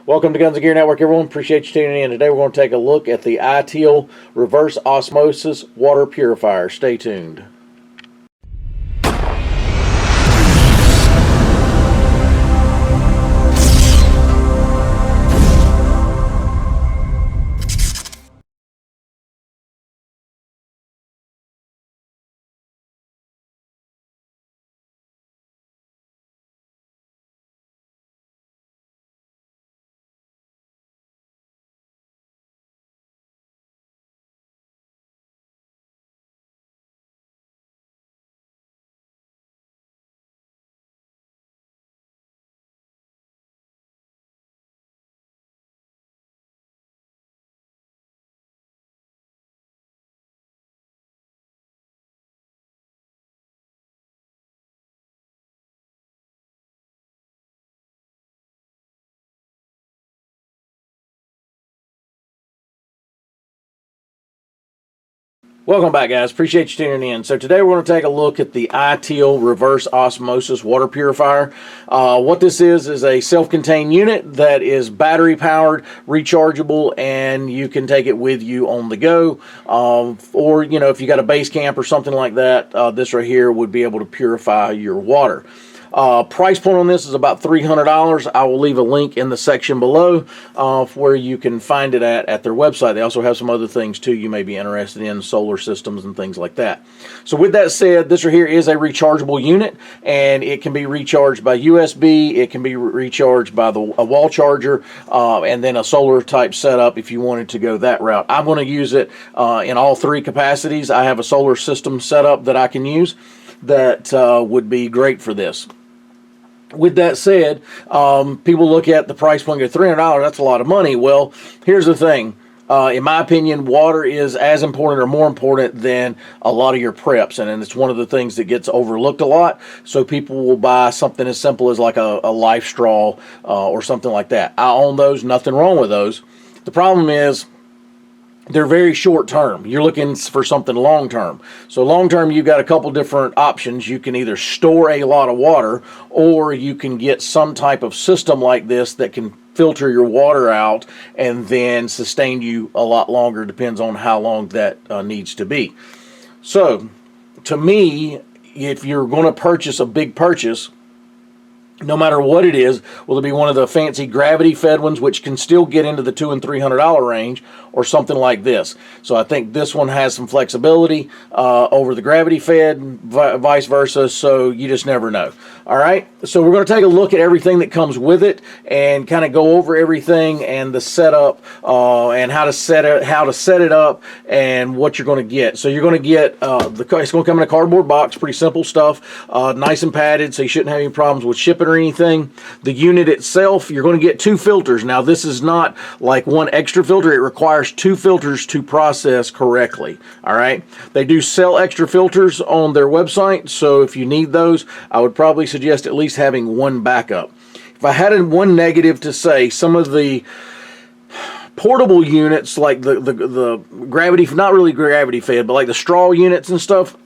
Welcome to Guns and Gear Network, everyone. Appreciate you tuning in. Today we're going to take a look at the ITEHIL Reverse Osmosis Water Purifier. Stay tuned. Welcome back, guys. Appreciate you tuning in. So today we're going to take a look at the ITEHIL Reverse Osmosis Water Purifier. What this is a self-contained unit that is battery powered, rechargeable, and you can take it with you on the go. Or, you know, if you got a base camp or something like that, this right here would be able to purify your water. Price point on this is about $300. I will leave a link in the section below where you can find it at their website. They also have some other things too you may be interested in, solar systems and things like that. So with that said, this right here is a rechargeable unit, and it can be recharged by USB, it can be recharged by a wall charger, and then a solar type setup if you wanted to go that route. I'm going to use it in all three capacities. I have a solar system setup that I can use that would be great for this. With that said, people look at the price point and go, $300, that's a lot of money. Well, here's the thing. In my opinion, water is as important or more important than a lot of your preps, and it's one of the things that gets overlooked a lot. So people will buy something as simple as like a life straw or something like that. I own those, nothing wrong with those. The problem is they're very short term. You're looking for something long term. So long term, you've got a couple different options. You can either store a lot of water, or you can get some type of system like this that can filter your water out and then sustain you a lot longer. Depends on how long that needs to be. So to me, if you're going to purchase a big purchase, no matter what it is, will it be one of the fancy gravity fed ones, which can still get into the $200 and $300 range, or something like this? So I think this one has some flexibility over the gravity fed, vice versa. So you just never know. All right. So we're going to take a look at everything that comes with it and kind of go over everything and the setup and how to set it up and what you're going to get. So you're going to get it's going to come in a cardboard box, pretty simple stuff, nice and padded, so you shouldn't have any problems with shipping or anything. The unit itself, you're going to get 2 filters. Now this is not like one extra filter. It requires 2 filters to process correctly. All right. They do sell extra filters on their website, so if you need those, I would probably suggest at least having one backup. If I had one negative to say, some of the portable units, like the gravity, not really gravity fed, but like the straw units and stuff,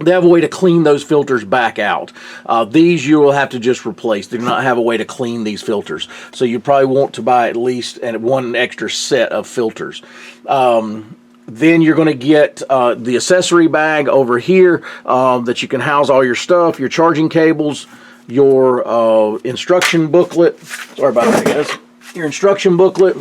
they have a way to clean those filters back out. These you will have to just replace. They do not have a way to clean these filters. So you probably want to buy at least one extra set of filters. Then you're going to get the accessory bag over here that you can house all your stuff, your charging cables, your instruction booklet. Sorry about that, guys. Your instruction booklet,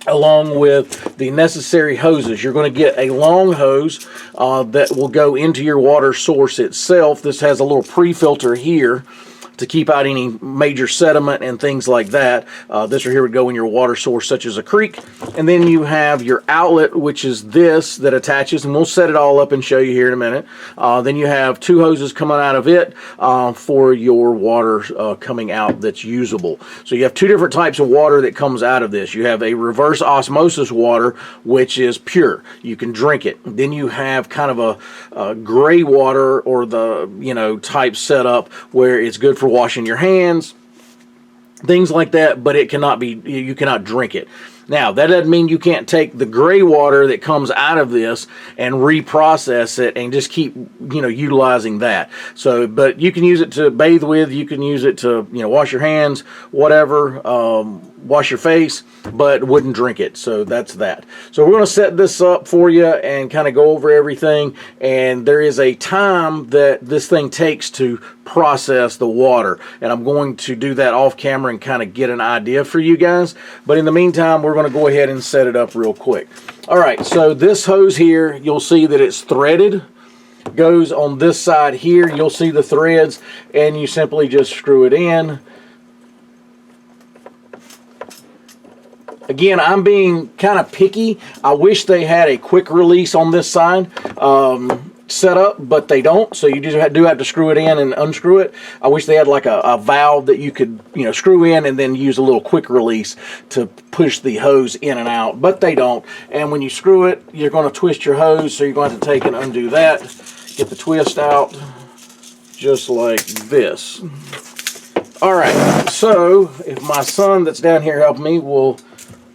along with the necessary hoses. You're going to get a long hose that will go into your water source itself. This has a little pre-filter here to keep out any major sediment and things like that. This right here would go in your water source, such as a creek. And then you have your outlet, which is this that attaches, and we'll set it all up and show you here in a minute. Then you have 2 hoses coming out of it for your water coming out that's usable. So you have 2 different types of water that comes out of this. You have a reverse osmosis water, which is pure. You can drink it. Then you have kind of a gray water, or the type setup where it's good for washing your hands, things like that, but you cannot drink it. Now, that doesn't mean you can't take the gray water that comes out of this and reprocess it and just keep, utilizing that. So, but you can use it to bathe with, you can use it to, wash your hands, whatever, wash your face, but wouldn't drink it. So that's that. So we're going to set this up for you and kind of go over everything. And there is a time that this thing takes to process the water, and I'm going to do that off camera and kind of get an idea for you guys. But in the meantime, we're going to go ahead and set it up real quick. All right, so this hose here, you'll see that it's threaded, goes on this side here. You'll see the threads, and you simply just screw it in. Again, I'm being kind of picky. I wish they had a quick release on this side set up, but they don't. So you do have to screw it in and unscrew it. I wish they had like a valve that you could, screw in and then use a little quick release to push the hose in and out, but they don't. And when you screw it, you're going to twist your hose, so you're going to take and undo that, get the twist out, just like this. All right, so if my son that's down here helping me will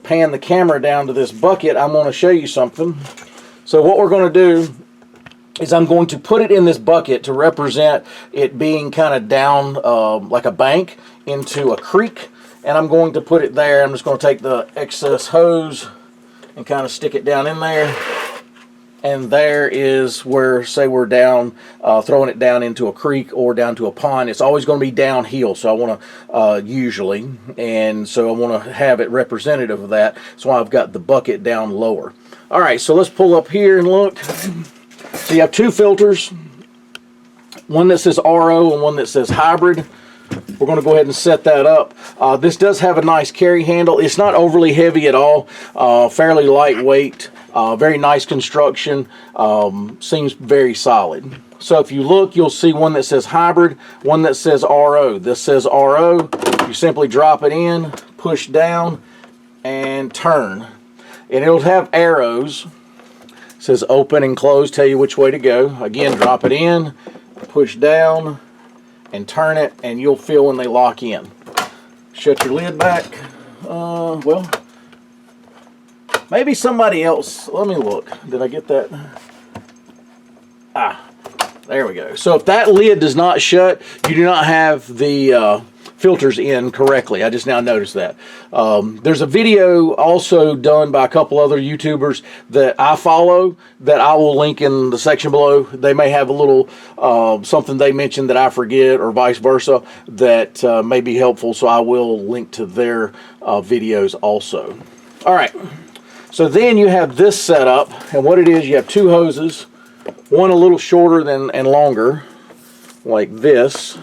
pan the camera down to this bucket, I'm going to show you something. So what we're going to do is I'm going to put it in this bucket to represent it being kind of down like a bank into a creek, and I'm going to put it there. I'm just going to take the excess hose and kind of stick it down in there, and there is where, say we're down, throwing it down into a creek or down to a pond. It's always going to be downhill, so I want to, usually, and so I want to have it representative of that, so I've got the bucket down lower. All right, so let's pull up here and look. So you have two filters, one that says RO and one that says hybrid. We're going to go ahead and set that up. This does have a nice carry handle. It's not overly heavy at all, fairly lightweight, very nice construction, seems very solid. So if you look, you'll see one that says hybrid, one that says RO. This says RO. You simply drop it in, push down, and turn. And it'll have arrows. It says open and close, tell you which way to go. Again, drop it in, push down, and turn it, and you'll feel when they lock in. Shut your lid back. Well, maybe somebody else. Let me look. Did I get that? Ah, there we go. So if that lid does not shut, you do not have the filters in correctly. I just now noticed that. There's a video also done by a couple other YouTubers that I follow that I will link in the section below. They may have a little something they mentioned that I forget, or vice versa, that may be helpful, so I will link to their videos also. All right, so then you have this set up, and what it is, you have two hoses, one a little shorter than and longer, like this.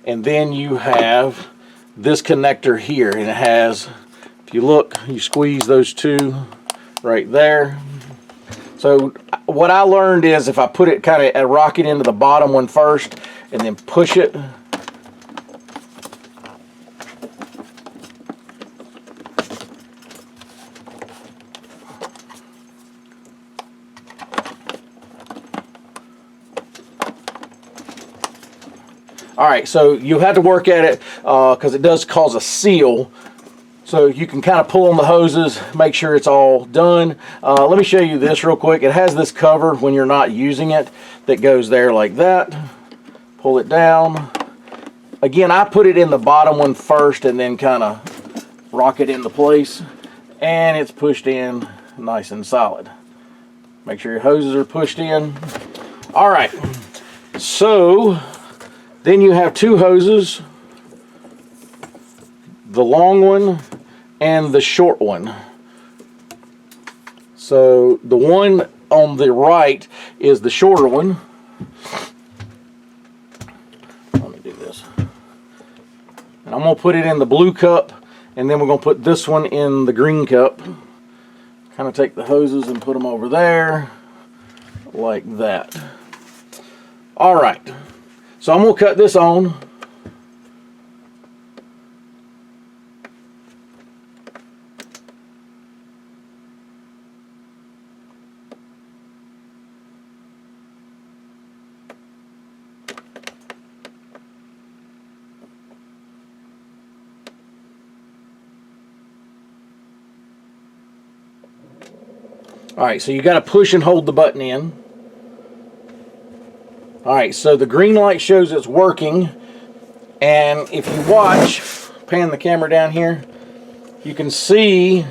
And then you have this connector here, and it has, if you look, you squeeze those two right there. So what I learned is if I put it kind of rock it into the bottom one first and then push it, all right, so you have to work at it because it does cause a seal. So you can kind of pull on the hoses, make sure it's all done. Let me show you this real quick. It has this cover when you're not using it that goes there like that. Pull it down. Again, I put it in the bottom one first and then kind of rock it into place. And it's pushed in nice and solid. Make sure your hoses are pushed in. All right, so then you have two hoses, the long one and the short one. So the one on the right is the shorter one. Let me do this. And I'm going to put it in the blue cup, and then we're going to put this one in the green cup. Kind of take the hoses and put them over there like that. All right. So I'm going to cut this on. Alright, so you got to push and hold the button in. Alright, so the green light shows it's working. And if you watch, pan the camera down here, you can see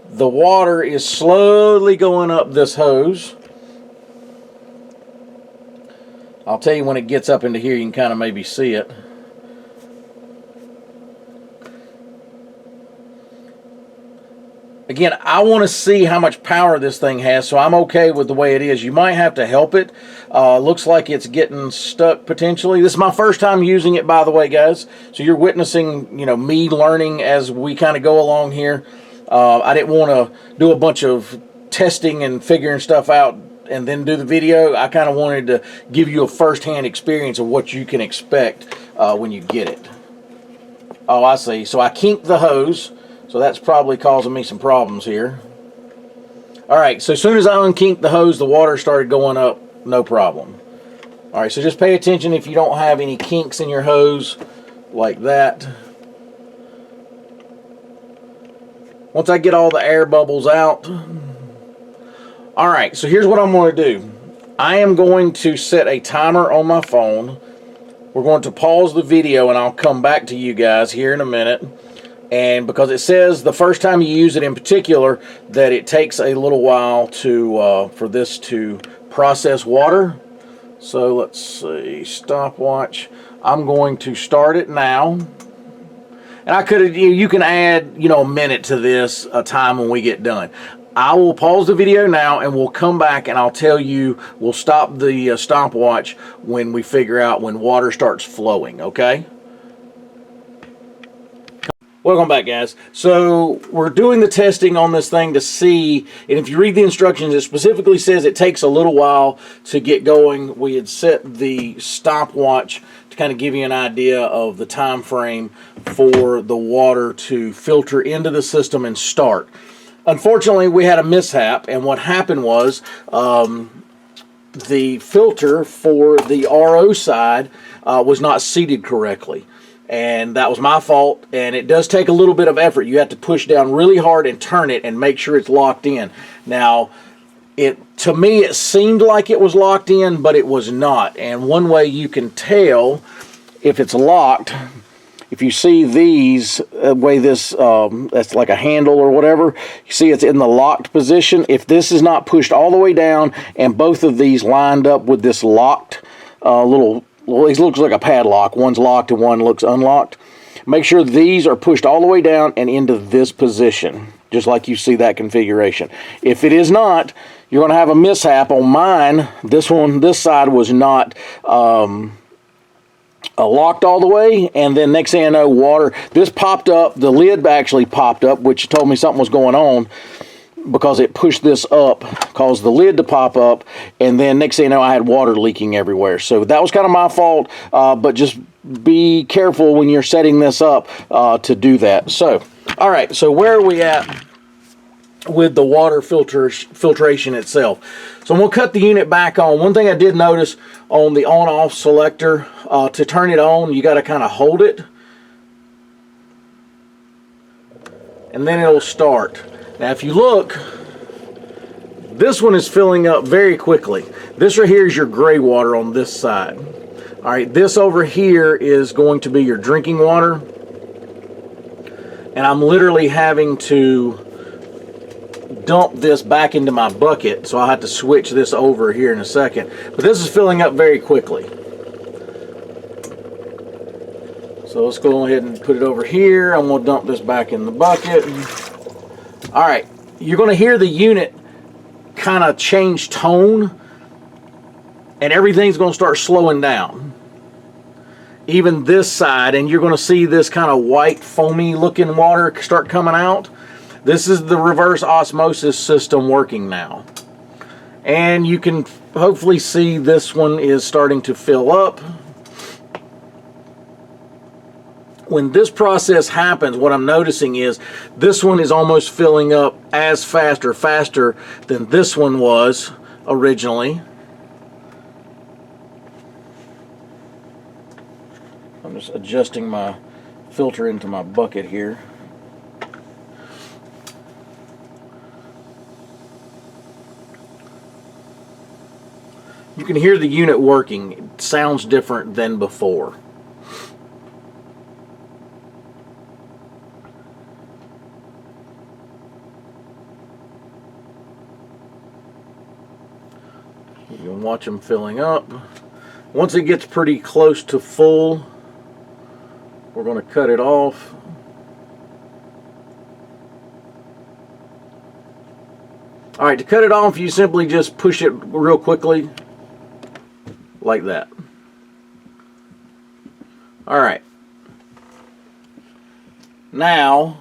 the water is slowly going up this hose. I'll tell you when it gets up into here, you can kind of maybe see it. Again, I want to see how much power this thing has, so I'm okay with the way it is. You might have to help it. Looks like it's getting stuck potentially. This is my first time using it, by the way, guys. So you're witnessing, you know, me learning as we kind of go along here. I didn't want to do a bunch of testing and figuring stuff out and then do the video. I kind of wanted to give you a first-hand experience of what you can expect when you get it. Oh, I see. So I kinked the hose. So that's probably causing me some problems here. Alright, so as soon as I unkinked the hose, the water started going up, no problem. Alright, so just pay attention if you don't have any kinks in your hose like that. Once I get all the air bubbles out. Alright, so here's what I'm going to do. I am going to set a timer on my phone. We're going to pause the video and I'll come back to you guys here in a minute. And because it says the first time you use it in particular that it takes a little while to for this to process water. So let's see, stopwatch. I'm going to start it now. And I could, you can add, you know, a minute to this time when we get done. I will pause the video now and we'll come back and I'll tell you, we'll stop the stopwatch when we figure out when water starts flowing, okay? Welcome back, guys. So we're doing the testing on this thing to see, and if you read the instructions, it specifically says it takes a little while to get going. We had set the stopwatch to kind of give you an idea of the time frame for the water to filter into the system and start. Unfortunately, we had a mishap, and what happened was the filter for the RO side was not seated correctly. And that was my fault, and it does take a little bit of effort. You have to push down really hard and turn it and make sure it's locked in. Now, to me, it seemed like it was locked in, but it was not. And one way you can tell if it's locked, if you see these, way this, that's like a handle or whatever, you see it's in the locked position. If this is not pushed all the way down and both of these lined up with this locked little, well, it looks like a padlock. One's locked and one looks unlocked. Make sure these are pushed all the way down and into this position, just like you see that configuration. If it is not, you're going to have a mishap. On mine, this one, this side was not locked all the way, and then next thing I know, water, this popped up, the lid actually popped up, which told me something was going on, because it pushed this up, caused the lid to pop up, and then next thing you know, I had water leaking everywhere. So that was kind of my fault, but just be careful when you're setting this up to do that. So, all right, so where are we at with the water filtration itself? So I'm going to cut the unit back on. One thing I did notice on the on-off selector, to turn it on, you got to kind of hold it, and then it'll start. Now if you look, this one is filling up very quickly. This right here is your gray water on this side. Alright, this over here is going to be your drinking water. And I'm literally having to dump this back into my bucket, so I'll have to switch this over here in a second. But this is filling up very quickly. So let's go ahead and put it over here. I'm going to dump this back in the bucket. Alright, you're going to hear the unit kind of change tone, and everything's going to start slowing down. Even this side, and you're going to see this kind of white foamy looking water start coming out. This is the reverse osmosis system working now. And you can hopefully see this one is starting to fill up. When this process happens, what I'm noticing is this one is almost filling up as fast or faster than this one was originally. I'm just adjusting my filter into my bucket here. You can hear the unit working. It sounds different than before. You can watch them filling up. Once it gets pretty close to full, we're going to cut it off. All right, to cut it off, you simply just push it real quickly, like that. All right. Now,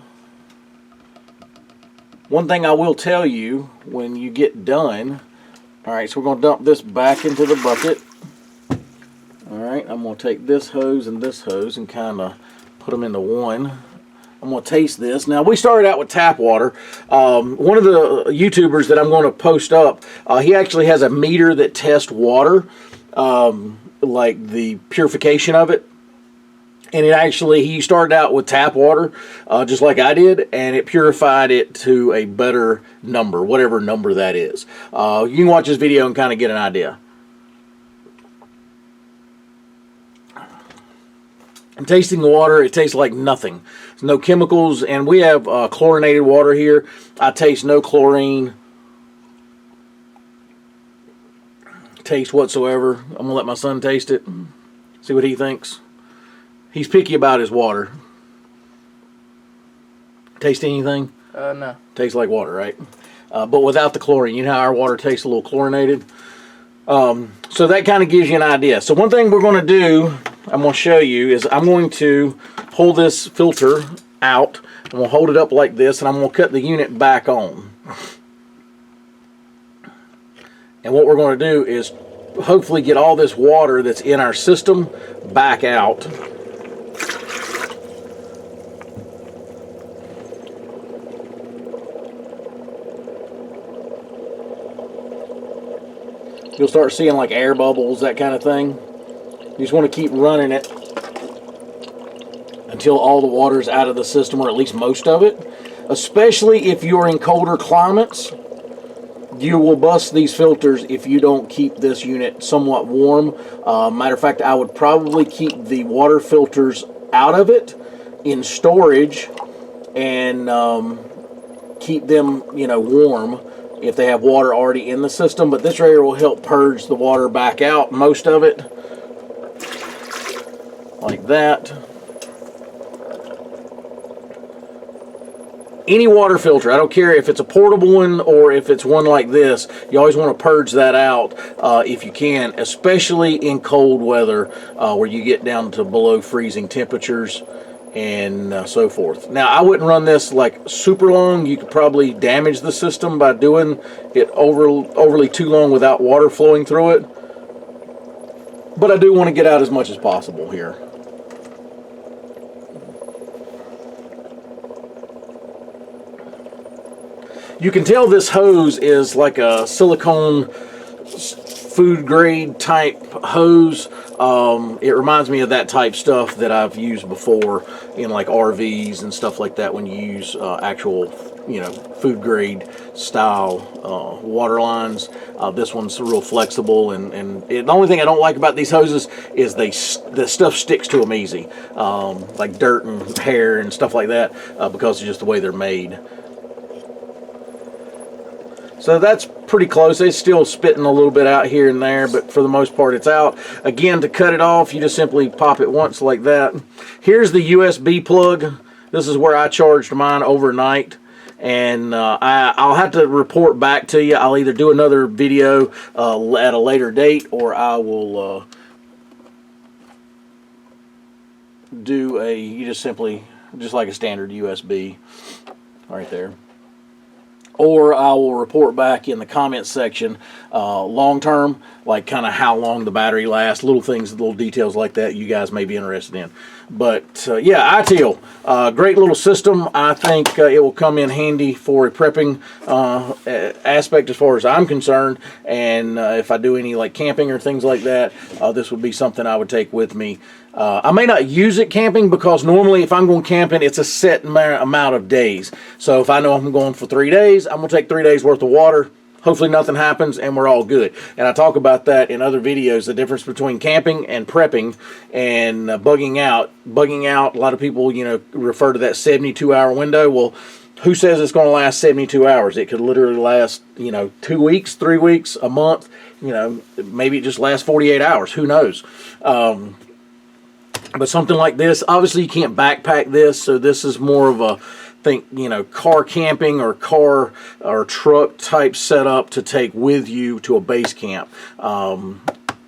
one thing I will tell you when you get done, all right, so we're going to dump this back into the bucket. All right, I'm going to take this hose and kind of put them into one. I'm going to taste this. Now, we started out with tap water. One of the YouTubers that I'm going to post up, he actually has a meter that tests water, like the purification of it. And he started out with tap water, just like I did, and it purified it to a better number, whatever number that is. You can watch this video and kind of get an idea. I'm tasting the water. It tastes like nothing. There's no chemicals, and we have chlorinated water here. I taste no chlorine taste whatsoever. I'm going to let my son taste it, see what he thinks. He's picky about his water. Taste anything? No. Tastes like water, right? But without the chlorine. You know how our water tastes a little chlorinated? So that kind of gives you an idea. So one thing we're going to do, I'm going to show you, is I'm going to pull this filter out. I'm going to hold it up like this, and I'm going to cut the unit back on. And what we're going to do is hopefully get all this water that's in our system back out. You'll start seeing like air bubbles, that kind of thing. You just want to keep running it until all the water is out of the system, or at least most of it. Especially if you're in colder climates, you will bust these filters if you don't keep this unit somewhat warm. Matter of fact, I would probably keep the water filters out of it in storage and keep them, warm if they have water already in the system. But this right here will help purge the water back out, most of it, like that. Any water filter, I don't care if it's a portable one or if it's one like this, you always want to purge that out if you can, especially in cold weather where you get down to below freezing temperatures and so forth. Now, I wouldn't run this like super long. You could probably damage the system by doing it overly too long without water flowing through it. But I do want to get out as much as possible here. You can tell this hose is like a silicone food grade type hose. It reminds me of that type stuff that I've used before in like RVs and stuff like that when you use actual, food grade style water lines. This one's real flexible, and the only thing I don't like about these hoses is the stuff sticks to them easy, like dirt and hair and stuff like that, because of just the way they're made. So that's pretty close. It's still spitting a little bit out here and there, but for the most part it's out. Again, to cut it off, you just simply pop it once like that. Here's the USB plug. This is where I charged mine overnight. And I'll have to report back to you. I'll either do another video at a later date, or I will do just like a standard USB right there. Or I will report back in the comments section long term, like kind of how long the battery lasts, little things, little details like that you guys may be interested in. But yeah, ITEHIL, great little system. I think it will come in handy for a prepping aspect as far as I'm concerned. And if I do any like camping or things like that, this would be something I would take with me. I may not use it camping because normally if I'm going camping, it's a set amount of days. So if I know I'm going for 3 days, I'm going to take 3 days worth of water hopefully nothing happens and we're all good. And I talk about that in other videos, the difference between camping and prepping and bugging out. Bugging out, a lot of people, you know, refer to that 72-hour window. Well, who says it's going to last 72 hours? It could literally last, you know, 2 weeks, 3 weeks, a month. You know, maybe it just lasts 48 hours. Who knows? But something like this, obviously you can't backpack this, so this is more of a, think, you know, car camping or car or truck type setup to take with you to a base camp.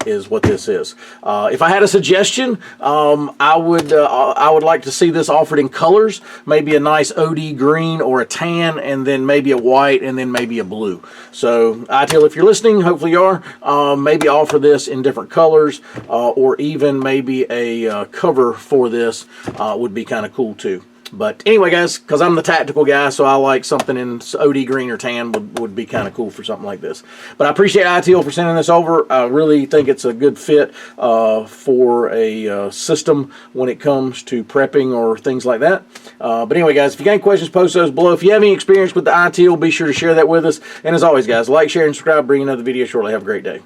Is what this is. If I had a suggestion, I would like to see this offered in colors, maybe a nice OD green or a tan, and then maybe a white, and then maybe a blue. So ITEHIL, if you're listening, hopefully you are, maybe offer this in different colors, or even maybe a cover for this would be kind of cool too. But anyway, guys, because I'm the tactical guy, so I like something in OD green or tan would be kind of cool for something like this. But I appreciate ITEHIL for sending this over. I really think it's a good fit for a system when it comes to prepping or things like that. But anyway, guys, if you got any questions, post those below. If you have any experience with the ITEHIL, be sure to share that with us. And as always, guys, like, share, and subscribe. Bring another video shortly. Have a great day.